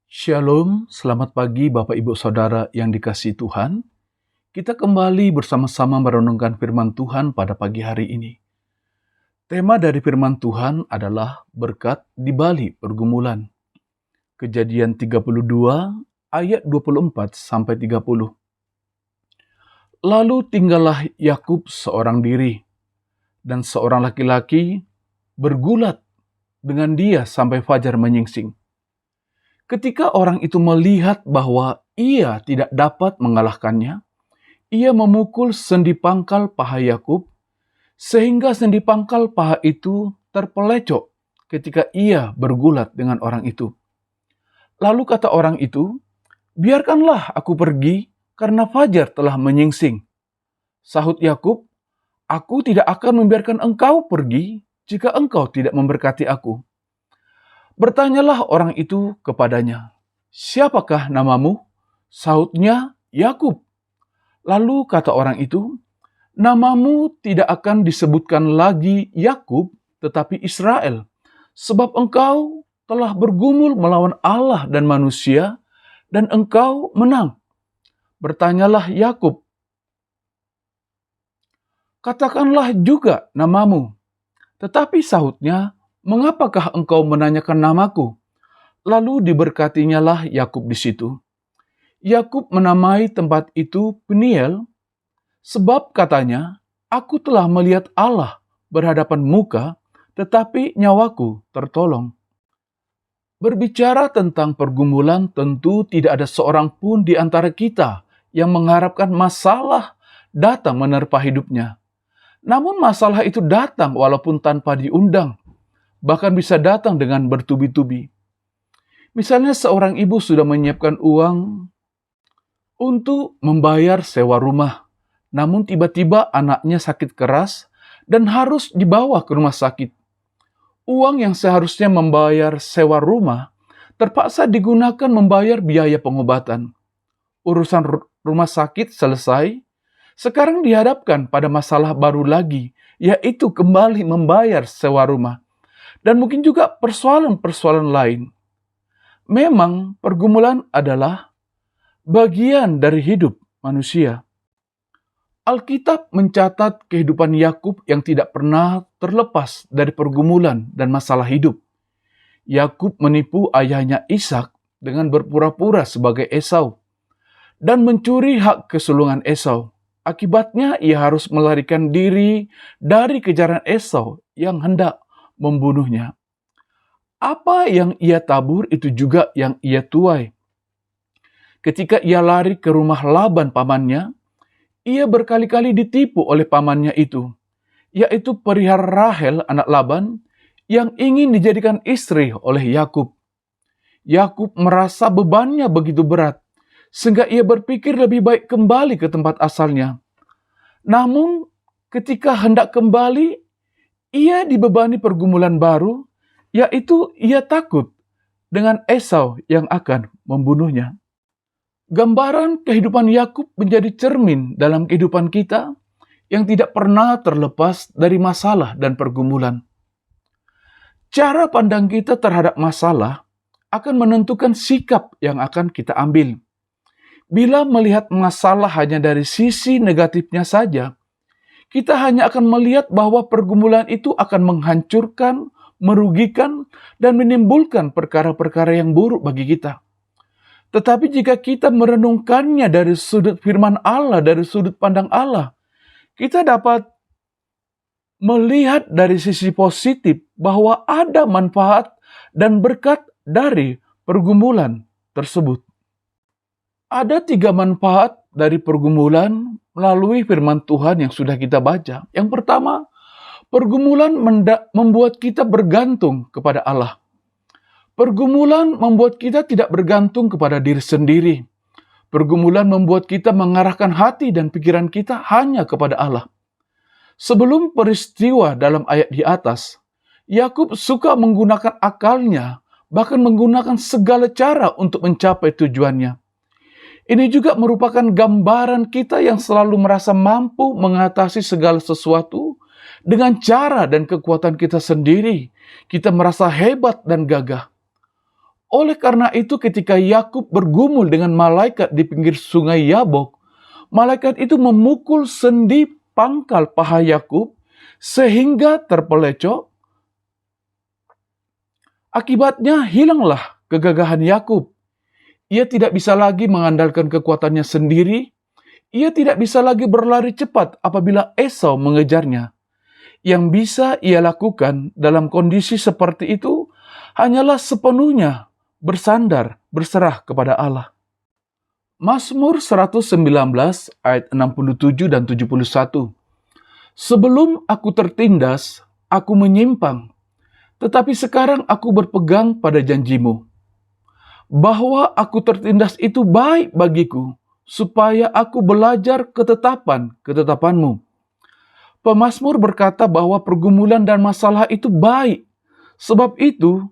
Shalom, selamat pagi Bapak Ibu Saudara yang dikasihi Tuhan. Kita kembali bersama-sama merenungkan firman Tuhan pada pagi hari ini. Tema dari firman Tuhan adalah berkat di balik pergumulan. Kejadian 32 ayat 24 sampai 30. Lalu tinggallah Yakub seorang diri, dan seorang laki-laki bergulat dengan dia sampai fajar menyingsing. Ketika orang itu melihat bahwa ia tidak dapat mengalahkannya, ia memukul sendi pangkal paha Yakub, sehingga sendi pangkal paha itu terpelecok ketika ia bergulat dengan orang itu. Lalu kata orang itu, "Biarkanlah aku pergi, karena fajar telah menyingsing." Sahut Yakub, "Aku tidak akan membiarkan engkau pergi jika engkau tidak memberkati aku." Bertanyalah orang itu kepadanya, "Siapakah namamu?" Sahutnya, "Yakub." Lalu kata orang itu, "Namamu tidak akan disebutkan lagi Yakub, tetapi Israel, sebab engkau telah bergumul melawan Allah dan manusia, dan engkau menang." Bertanyalah Yakub, "Katakanlah juga namamu." Tetapi sahutnya, "Mengapakah engkau menanyakan namaku?" Lalu diberkatinyalah Yakub di situ. Yakub menamai tempat itu Peniel, sebab katanya, "Aku telah melihat Allah berhadapan muka, tetapi nyawaku tertolong." Berbicara tentang pergumulan, tentu tidak ada seorang pun di antara kita yang mengharapkan masalah datang menerpa hidupnya. Namun masalah itu datang walaupun tanpa diundang, bahkan bisa datang dengan bertubi-tubi. Misalnya seorang ibu sudah menyiapkan uang untuk membayar sewa rumah, namun tiba-tiba anaknya sakit keras dan harus dibawa ke rumah sakit. Uang yang seharusnya membayar sewa rumah terpaksa digunakan membayar biaya pengobatan. Urusan rumah sakit selesai, sekarang dihadapkan pada masalah baru lagi, yaitu kembali membayar sewa rumah. Dan mungkin juga persoalan-persoalan lain. Memang pergumulan adalah bagian dari hidup manusia. Alkitab mencatat kehidupan Yakub yang tidak pernah terlepas dari pergumulan dan masalah hidup. Yakub menipu ayahnya Ishak dengan berpura-pura sebagai Esau dan mencuri hak kesulungan Esau. Akibatnya ia harus melarikan diri dari kejaran Esau yang hendak membunuhnya. Apa yang ia tabur itu juga yang ia tuai. Ketika ia lari ke rumah Laban pamannya, ia berkali-kali ditipu oleh pamannya itu, yaitu perihal Rahel anak Laban yang ingin dijadikan istri oleh Yakub. Yakub merasa bebannya begitu berat, sehingga ia berpikir lebih baik kembali ke tempat asalnya. Namun, ketika hendak kembali, ia dibebani pergumulan baru, yaitu ia takut dengan Esau yang akan membunuhnya. Gambaran kehidupan Yakub menjadi cermin dalam kehidupan kita yang tidak pernah terlepas dari masalah dan pergumulan. Cara pandang kita terhadap masalah akan menentukan sikap yang akan kita ambil. Bila melihat masalah hanya dari sisi negatifnya saja, kita hanya akan melihat bahwa pergumulan itu akan menghancurkan, merugikan, dan menimbulkan perkara-perkara yang buruk bagi kita. Tetapi jika kita merenungkannya dari sudut firman Allah, dari sudut pandang Allah, kita dapat melihat dari sisi positif bahwa ada manfaat dan berkat dari pergumulan tersebut. Ada 3 manfaat dari pergumulan melalui firman Tuhan yang sudah kita baca. Yang pertama, pergumulan membuat kita bergantung kepada Allah. Pergumulan membuat kita tidak bergantung kepada diri sendiri. Pergumulan membuat kita mengarahkan hati dan pikiran kita hanya kepada Allah. Sebelum peristiwa dalam ayat di atas, Yakub suka menggunakan akalnya, bahkan menggunakan segala cara untuk mencapai tujuannya. Ini juga merupakan gambaran kita yang selalu merasa mampu mengatasi segala sesuatu Dengan cara dan kekuatan kita sendiri, kita merasa hebat dan gagah. Oleh karena itu ketika Yakub bergumul dengan malaikat di pinggir sungai Yabok, malaikat itu memukul sendi pangkal paha Yakub sehingga terpelecok. Akibatnya hilanglah kegagahan Yakub. Ia tidak bisa lagi mengandalkan kekuatannya sendiri. Ia tidak bisa lagi berlari cepat apabila Esau mengejarnya. Yang bisa ia lakukan dalam kondisi seperti itu hanyalah sepenuhnya bersandar, berserah kepada Allah. Mazmur 119 ayat 67 dan 71. Sebelum aku tertindas, aku menyimpang, tetapi sekarang aku berpegang pada janjimu. Bahwa aku tertindas itu baik bagiku, supaya aku belajar ketetapanmu. Pemazmur berkata bahwa pergumulan dan masalah itu baik. Sebab itu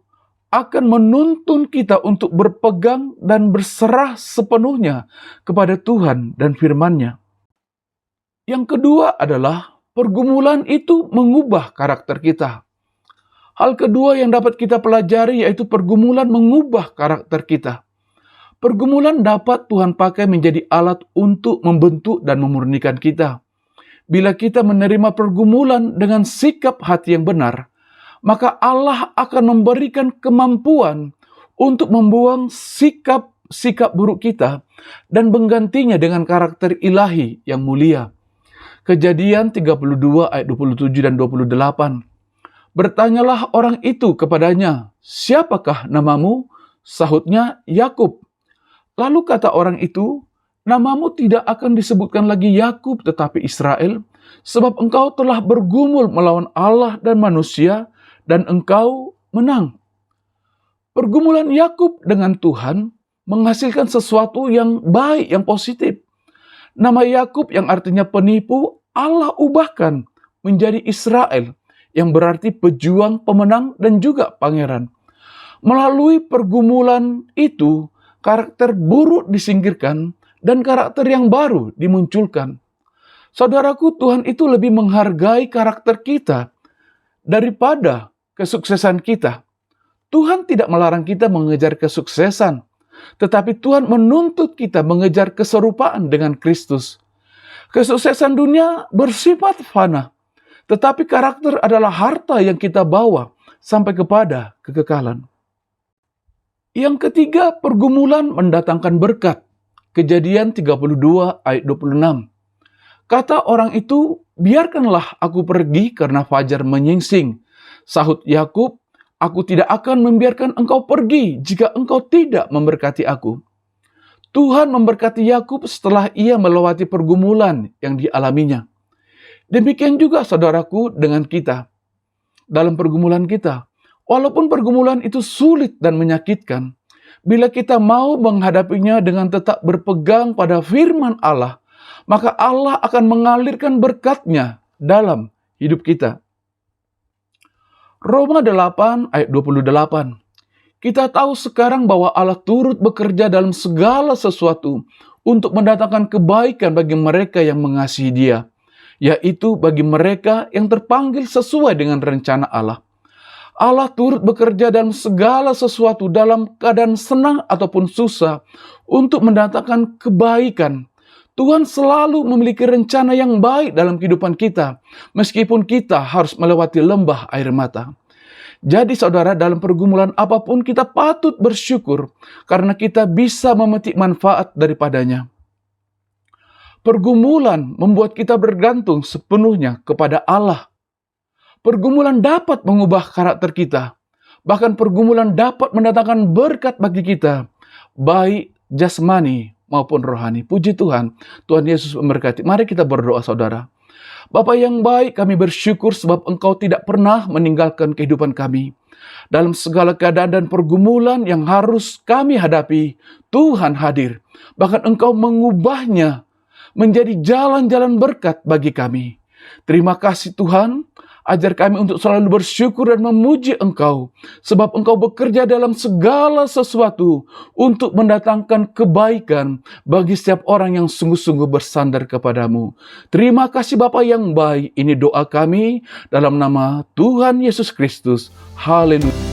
akan menuntun kita untuk berpegang dan berserah sepenuhnya kepada Tuhan dan firman-Nya. Yang kedua adalah pergumulan itu mengubah karakter kita. Hal kedua yang dapat kita pelajari yaitu pergumulan mengubah karakter kita. Pergumulan dapat Tuhan pakai menjadi alat untuk membentuk dan memurnikan kita. Bila kita menerima pergumulan dengan sikap hati yang benar, maka Allah akan memberikan kemampuan untuk membuang sikap buruk kita dan menggantinya dengan karakter ilahi yang mulia. Kejadian 32 ayat 27 dan 28. Bertanyalah orang itu kepadanya, "Siapakah namamu?" Sahutnya, "Yakub." Lalu kata orang itu, "Namamu tidak akan disebutkan lagi Yakub tetapi Israel, sebab engkau telah bergumul melawan Allah dan manusia, dan engkau menang." Pergumulan Yakub dengan Tuhan menghasilkan sesuatu yang baik, yang positif. Nama Yakub yang artinya penipu, Allah ubahkan menjadi Israel, yang berarti pejuang, pemenang, dan juga pangeran. Melalui pergumulan itu, karakter buruk disingkirkan dan karakter yang baru dimunculkan. Saudaraku, Tuhan itu lebih menghargai karakter kita daripada kesuksesan kita. Tuhan tidak melarang kita mengejar kesuksesan, tetapi Tuhan menuntut kita mengejar keserupaan dengan Kristus. Kesuksesan dunia bersifat fana, tetapi karakter adalah harta yang kita bawa sampai kepada kekekalan. Yang ketiga, pergumulan mendatangkan berkat. Kejadian 32 ayat 26. Kata orang itu, "Biarkanlah aku pergi karena fajar menyingsing." Sahut Yakub, "Aku tidak akan membiarkan engkau pergi jika engkau tidak memberkati aku." Tuhan memberkati Yakub setelah ia melewati pergumulan yang dialaminya. Demikian juga saudaraku dengan kita. Dalam pergumulan kita, walaupun pergumulan itu sulit dan menyakitkan, bila kita mau menghadapinya dengan tetap berpegang pada firman Allah, maka Allah akan mengalirkan berkat-Nya dalam hidup kita. Roma 8 ayat 28. Kita tahu sekarang bahwa Allah turut bekerja dalam segala sesuatu untuk mendatangkan kebaikan bagi mereka yang mengasihi Dia, yaitu bagi mereka yang terpanggil sesuai dengan rencana Allah. Allah turut bekerja dalam segala sesuatu dalam keadaan senang ataupun susah untuk mendatangkan kebaikan. Tuhan selalu memiliki rencana yang baik dalam kehidupan kita, meskipun kita harus melewati lembah air mata. Jadi saudara, dalam pergumulan apapun kita patut bersyukur karena kita bisa memetik manfaat daripadanya. Pergumulan membuat kita bergantung sepenuhnya kepada Allah. Pergumulan dapat mengubah karakter kita. Bahkan pergumulan dapat mendatangkan berkat bagi kita, baik jasmani maupun rohani. Puji Tuhan, Tuhan Yesus memberkati. Mari kita berdoa saudara. Bapa yang baik, kami bersyukur sebab Engkau tidak pernah meninggalkan kehidupan kami. Dalam segala keadaan dan pergumulan yang harus kami hadapi, Tuhan hadir. Bahkan Engkau mengubahnya menjadi jalan-jalan berkat bagi kami. Terima kasih Tuhan, Ajar kami untuk selalu bersyukur dan memuji Engkau, sebab Engkau bekerja dalam segala sesuatu untuk mendatangkan kebaikan bagi setiap orang yang sungguh-sungguh bersandar kepadamu. Terima kasih Bapa yang baik. Ini doa kami dalam nama Tuhan Yesus Kristus. Haleluya.